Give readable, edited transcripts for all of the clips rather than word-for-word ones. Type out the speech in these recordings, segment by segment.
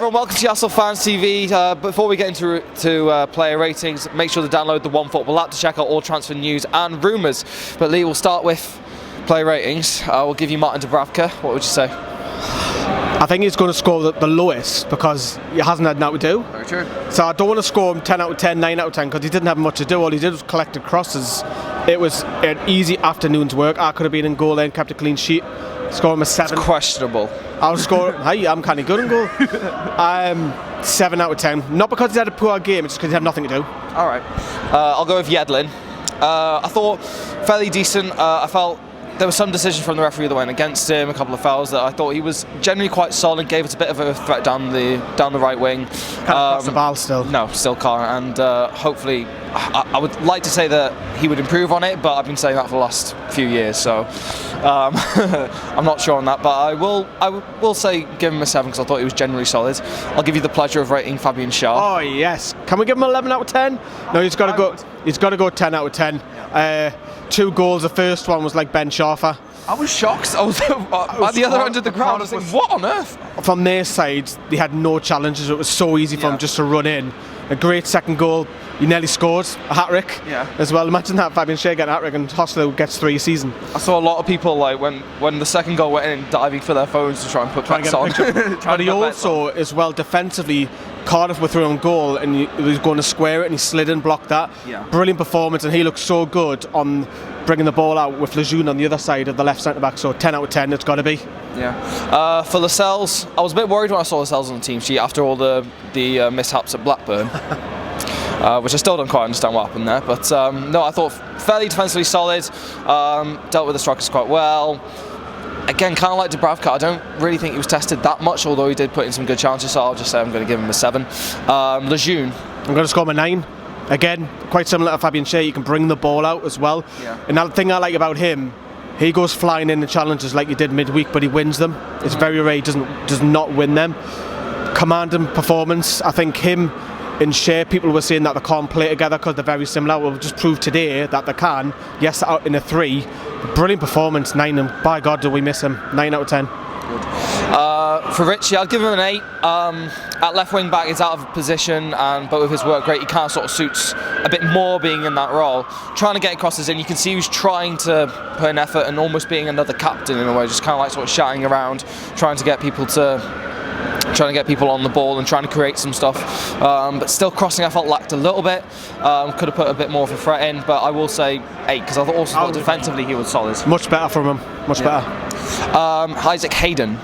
everyone, welcome to Newcastle Fans TV. Before we get into player ratings, make sure to download the OneFootball app to check out all transfer news and rumours. But Lee, we'll start with player ratings. We'll give you Martin Dubravka. What would you say? I think he's going to score the lowest because he hasn't had nothing to do. Very true. So I don't want to score him 10 out of 10, 9 out of 10 because he didn't have much to do. All he did was collected crosses. It was an easy afternoon's work. I could have been in goal and kept a clean sheet. Score him a 7. It's questionable. I'll score. Hey, I'm kind of good in goal. 7 out of 10. Not because he had a poor game, it's just because he had nothing to do. All right. I'll go with Yedlin. I thought fairly decent. I felt there was some decision from the referee that went against him, a couple of fouls that I thought he was generally quite solid, gave us a bit of a threat down the right wing. Can't pass the ball still. No, still can't, and hopefully I would like to say that he would improve on it, but I've been saying that for the last few years, so I'm not sure on that, but I will say give him a 7 because I thought he was generally solid. I'll give you the pleasure of rating Fabian Schär. Oh yes, can we give him 11 out of 10? No, he's got to go. He's got to go 10 out of 10. 2 goals. The first one was like Ben Schafer. I was shocked. I was at the other end of the crowd. I was like, what on earth? From their side, they had no challenges. It was so easy for him just to run in. A great second goal. He nearly scored a hat-trick as well. Imagine that, Fabian Schär getting a hat-trick and Hosler gets 3 a season. I saw a lot of people like when the second goal went in, diving for their phones to try and put bets on. But he also, as well, defensively, Cardiff were through on goal and he was going to square it and he slid and blocked that. Yeah. Brilliant performance, and he looked so good on bringing the ball out with Lejeune on the other side of the left centre back. So 10 out of 10, it's got to be. Yeah. For Lascelles, I was a bit worried when I saw Lascelles on the team sheet after all the mishaps at Blackburn. Which I still don't quite understand what happened there, but no, I thought fairly defensively solid, dealt with the strikers quite well. Again, kind of like Dubravka, I don't really think he was tested that much, although he did put in some good chances, so I'll just say I'm going to give him a 7. Lejeune. I'm going to score him a 9. Again, quite similar to Fabian Schär, you can bring the ball out as well. Yeah. Another thing I like about him, he goes flying in the challenges like he did midweek, but he wins them. It's very rare he does not win them. Commanding performance, I think him and Schär, people were saying that they can't play together because they're very similar. We'll just prove today that they can. Yes, out in a 3. Brilliant performance, 9, and by God do we miss him. 9 out of 10. Good. For Richie, I'll give him an 8. At left wing back, he's out of position, but with his work rate, he kind of sort of suits a bit more being in that role. Trying to get crosses in, you can see he's trying to put an effort and almost being another captain in a way, just kind of like sort of shouting around, trying to get people on the ball and trying to create some stuff, but still crossing I felt lacked a little bit. Could have put a bit more of a threat in, but I will say 8 because I also thought defensively he was solid. Much better from him, much better. Isaac Hayden.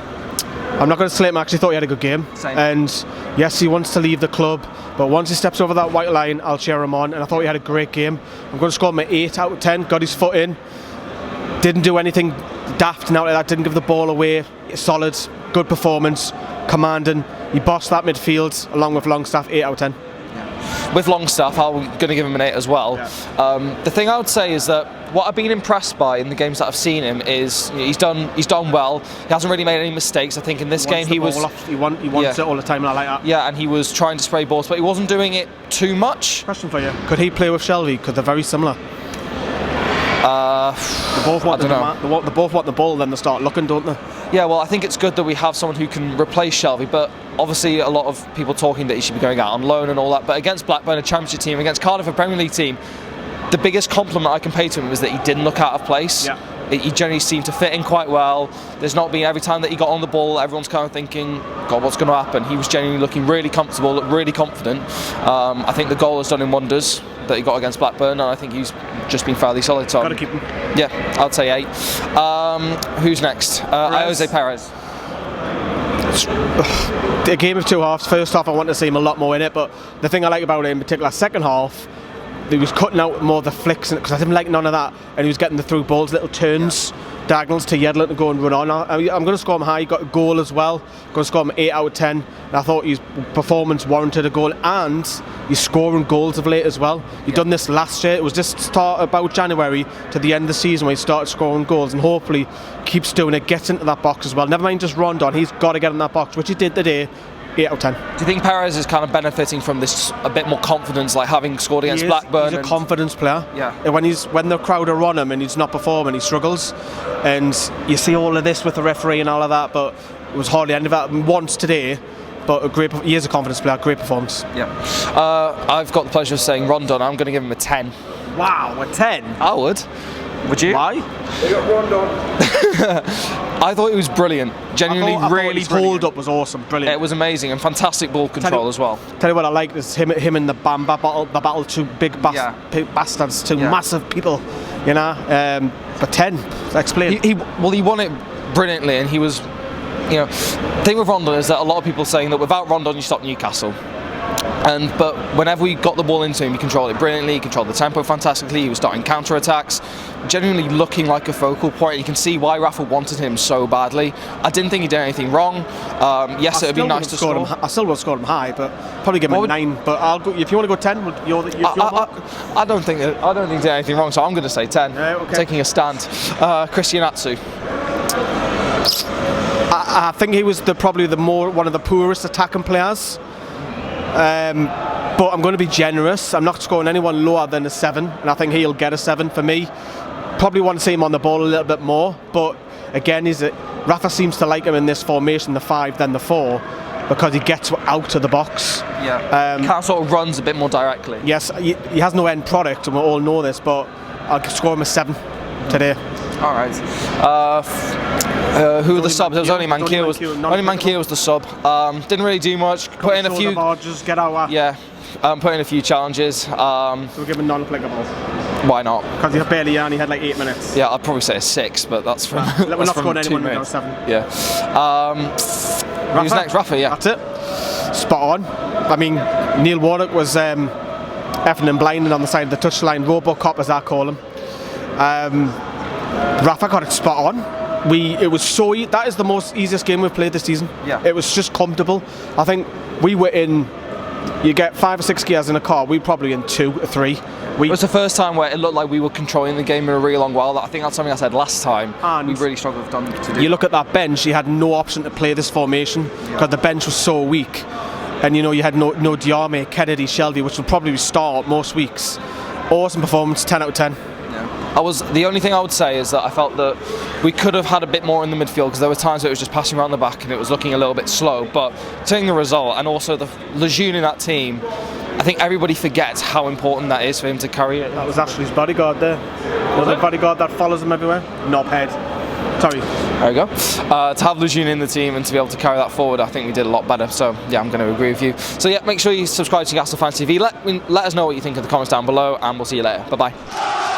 I'm not going to slate him, I actually thought he had a good game. Same. And yes, he wants to leave the club, but once he steps over that white line, I'll cheer him on, and I thought he had a great game. I'm going to score him an 8 out of 10, got his foot in, didn't do anything daft and out like that, didn't give the ball away, solid, good performance, commanding. He bossed that midfield along with Longstaff. 8 out of 10. With Longstaff, I'm going to give him an 8 as well. Yeah. The thing I would say is that what I've been impressed by in the games that I've seen him is he's done well. He hasn't really made any mistakes. I think in this game he wants it all the time, and I like that. Yeah, and he was trying to spray balls, but he wasn't doing it too much. Question for you: could he play with Shelvey? Because they're very similar. They both want the ball, then they start looking, don't they? Yeah, well, I think it's good that we have someone who can replace Shelvey, but obviously a lot of people talking that he should be going out on loan and all that, but against Blackburn, a Championship team, against Cardiff, a Premier League team, the biggest compliment I can pay to him is that he didn't look out of place. Yeah. He generally seemed to fit in quite well. There's not been every time that he got on the ball, everyone's kind of thinking, God, what's going to happen? He was genuinely looking really comfortable, looked really confident. I think the goal has done him wonders that he got against Blackburn, and I think he's just been fairly solid. So got to keep him. Yeah, I'd say 8. Who's next? Jose Perez. A game of 2 halves. First half, I want to see him a lot more in it, but the thing I like about it in particular, second half, he was cutting out more of the flicks because I didn't like none of that, and he was getting the through balls, little turns, diagonals to Yedlin to go and run on. I'm going to score him high. He got a goal as well. I'm going to score him 8 out of 10. And I thought his performance warranted a goal, and he's scoring goals of late as well. He'd done this last year. It was just start about January to the end of the season where he started scoring goals, and hopefully keeps doing it, gets into that box as well. Never mind just Rondon, he's got to get in that box, which he did today. 8 out of 10. Do you think Perez is kind of benefiting from this a bit more confidence, like having scored against Blackburn? He's a confidence player. Yeah. And when the crowd are on him and he's not performing, he struggles. And you see all of this with the referee and all of that, but it was hardly any of that. And once today, but he is a confidence player, great performance. Yeah. I've got the pleasure of saying Rondon. I'm going to give him a 10. Wow, a 10? I would. Would you? Why? They got Rondon. I thought it was brilliant. Genuinely, really his brilliant. hold-up was awesome, brilliant. It was amazing and fantastic ball control as well. Tell you what I liked is him and the Bamba battle, two big bastards, two massive people, you know. But 10, explain. He won it brilliantly, and he was, you know, the thing with Rondon is that a lot of people are saying that without Rondon you stop Newcastle. But whenever we got the ball into him, he controlled it brilliantly, he controlled the tempo fantastically, he was starting counter-attacks, genuinely looking like a focal point. You can see why Rafa wanted him so badly. I didn't think he did anything wrong. Yes, it would be nice to score him. I still would have scored him high, but probably give him a 9. But I'll go, if you want to go 10, I don't think he did anything wrong, so I'm going to say 10. Okay. Taking a stand. Christian Atsu. I think he was probably one of the poorest attacking players. But I'm going to be generous. I'm not scoring anyone lower than a 7, and I think he'll get a 7 for me. Probably want to see him on the ball a little bit more, but again, Rafa seems to like him in this formation, the 5 than the 4, because he gets out of the box. Yeah. Kind of sort of runs a bit more directly. Yes, he has no end product, and we all know this, but I'll score him a 7 today. All right. Who were the subs? It was only Mankier. Only Mankier was the sub. Didn't really do much. Put in a few. Just get out. Yeah. Put in a few challenges. So we'll give him non-applicable. Why not? Because he barely only had like 8 minutes. Yeah, I'd probably say a 6, but that's from. We're not scoring anyone without a 7. Yeah. Who's next? Rafa. Yeah. That's it. Spot on. I mean, Neil Warnock was effing and blinding on the side of the touchline. Robocop, as I call him. Rafa got it spot on. It was so that is the most easiest game we've played this season. Yeah. It was just comfortable. I think we were in. You get 5 or 6 gears in a car. We were probably in 2 or 3. It was the first time where it looked like we were controlling the game in a really long while. I think that's something I said last time. And we really struggled to do. You look at that bench. You had no option to play this formation because the bench was so weak, and you know you had no Diarme, Kennedy, Shelby, which would probably start most weeks. Awesome performance, 10 out of 10. The only thing I would say is that I felt that we could have had a bit more in the midfield, because there were times where it was just passing around the back and it was looking a little bit slow. But taking the result, and also the Lejeune in that team, I think everybody forgets how important that is for him to carry it. That was actually his bodyguard there. The bodyguard that follows him everywhere. Knobhead. Sorry. There we go. To have Lejeune in the team and to be able to carry that forward, I think we did a lot better. So yeah, I'm going to agree with you. So yeah, make sure you subscribe to Newcastle Fans TV. Let us know what you think in the comments down below, and we'll see you later. Bye bye.